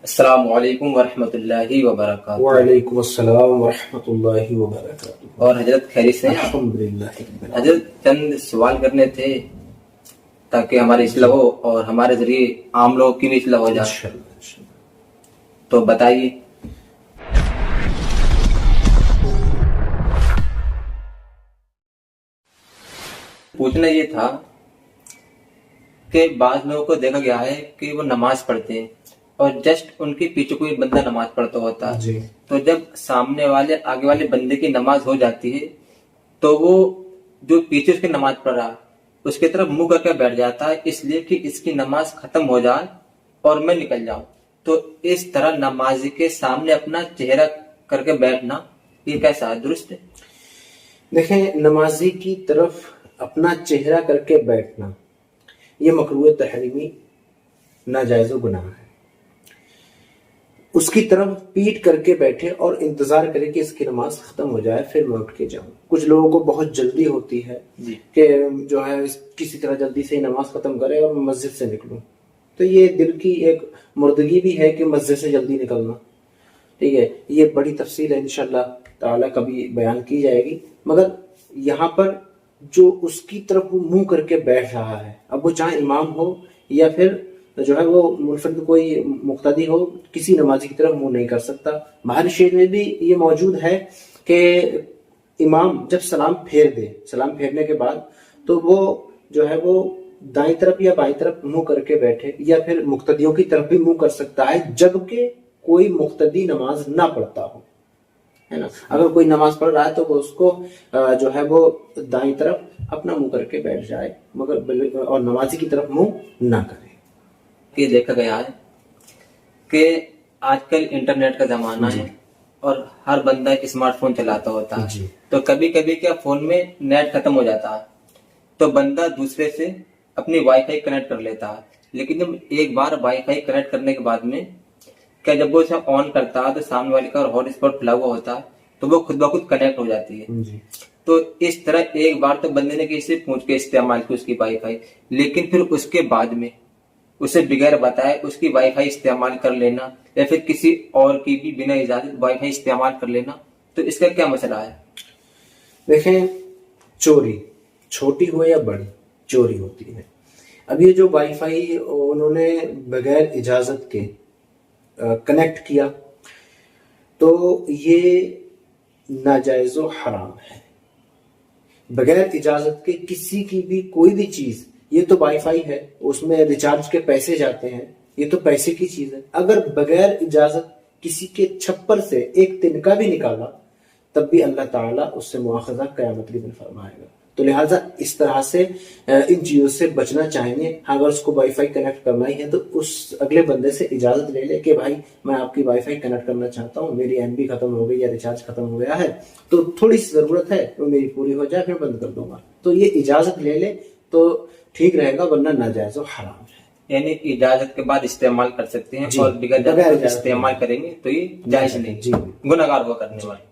السلام علیکم ورحمۃ اللہ وبرکاتہ۔ وعلیکم السلام ورحمۃ اللہ وبرکاتہ۔ اور حضرت خیریت سے ہیں؟ الحمدللہ۔ حضرت چند سوال کرنے تھے تاکہ ہماری اصلاح ہو اور ہمارے ذریعے عام لوگوں کی بھی اصلاح ہو جائے، تو بتائیے۔ پوچھنا یہ تھا کہ بعض لوگوں کو دیکھا گیا ہے کہ وہ نماز پڑھتے ہیں اور جسٹ ان کے پیچھے کوئی بندہ نماز پڑھتا ہوتا ہے جی، تو جب سامنے والے آگے والے بندے کی نماز ہو جاتی ہے تو وہ جو پیچھے اس کی نماز پڑھ رہا اس کی طرف منہ کر کے بیٹھ جاتا ہے، اس لیے کہ اس کی نماز ختم ہو جائے اور میں نکل جاؤں۔ تو اس طرح نمازی کے سامنے اپنا چہرہ کر کے بیٹھنا یہ کیسا ہے، درست ہے؟ دیکھیں، نمازی کی طرف اپنا چہرہ کر کے بیٹھنا یہ مکروہ تحریمی ناجائز و گناہ ہے۔ اس کی طرف پیٹ کر کے بیٹھے اور انتظار کرے کہ اس کی نماز ختم ہو جائے پھر میں اٹھ کے جاؤں۔ کچھ لوگوں کو بہت جلدی ہوتی ہے کہ جو ہے کسی طرح جلدی سے ہی نماز ختم کرے اور مسجد سے نکلوں، تو یہ دل کی ایک مردگی بھی ہے کہ مسجد سے جلدی نکلنا، ٹھیک ہے، یہ بڑی تفصیل ہے، انشاءاللہ تعالی کبھی بیان کی جائے گی۔ مگر یہاں پر جو اس کی طرف وہ منہ کر کے بیٹھ رہا ہے، اب وہ چاہے امام ہو یا پھر جو ہے وہ منفرد کوئی مقتدی ہو، کسی نمازی کی طرف منہ نہیں کر سکتا۔ بہر شریف میں بھی یہ موجود ہے کہ امام جب سلام پھیر دے، سلام پھیرنے کے بعد تو وہ جو ہے وہ دائیں طرف یا بائیں طرف منہ کر کے بیٹھے، یا پھر مقتدیوں کی طرف بھی منہ کر سکتا ہے جبکہ کوئی مقتدی نماز نہ پڑھتا ہو، ہے نا۔ اگر کوئی نماز پڑھ رہا ہے تو وہ اس کو جو ہے وہ دائیں طرف اپنا منہ کر کے بیٹھ جائے، مگر اور نمازی کی طرف منہ نہ کرے۔ یہ دیکھا گیا ہے کہ آج کل انٹرنیٹ کا زمانہ ہے اور ہر بندہ ایک اسمارٹ فون چلاتا ہوتا ہے، تو کبھی کبھی کیا فون میں نیٹ ختم ہو جاتا ہے تو بندہ دوسرے سے اپنی وائی فائی کنیکٹ کر لیتا ہے، لیکن جب ایک بار وائی فائی کنیکٹ کرنے کے بعد میں کیا جب وہ اسے آن کرتا ہے تو سامنے والے کا ہاٹ اسپاٹ کھلا ہوا ہوتا ہے تو وہ خود بخود کنیکٹ ہو جاتی ہے۔ تو اس طرح ایک بار تو بندے نے کسی سے پوچھ کے استعمال کی اس کی وائی فائی، لیکن پھر اس کے بعد میں اسے بغیر بتائے اس کی وائی فائی استعمال کر لینا یا پھر کسی اور کی بھی بنا اجازت وائی فائی استعمال کر لینا، تو اس کا کیا مسئلہ ہے؟ دیکھیں، چوری چھوٹی ہو یا بڑی چوری ہوتی ہے۔ اب یہ جو وائی فائی انہوں نے بغیر اجازت کے کنیکٹ کیا تو یہ ناجائز و حرام ہے۔ بغیر اجازت کے کسی کی بھی کوئی بھی چیز، یہ تو وائی فائی ہے، اس میں ریچارج کے پیسے جاتے ہیں، یہ تو پیسے کی چیز ہے، اگر بغیر اجازت کسی کے چھپر سے ایک تنکا بھی نکالا تب بھی اللہ تعالیٰ اس سے مواخذہ قیامت کے دن فرمائے گا۔ تو لہٰذا اس طرح سے ان چیزوں سے بچنا چاہیے۔ اگر اس کو وائی فائی کنیکٹ کرنا ہی ہے تو اس اگلے بندے سے اجازت لے لے کہ بھائی میں آپ کی وائی فائی کنیکٹ کرنا چاہتا ہوں، میری ایم بی ختم ہو گئی یا ریچارج ختم ہو گیا ہے تو تھوڑی سی ضرورت ہے، وہ میری پوری ہو جائے پھر بند کر دوں گا، تو یہ اجازت لے لے تو ٹھیک رہے گا، ورنہ ناجائز و حرام ہے۔ یعنی اجازت کے بعد استعمال کر سکتے ہیں اور بغیر استعمال کریں گے تو یہ جائز نہیں، گناہگار ہوا کرنے والے۔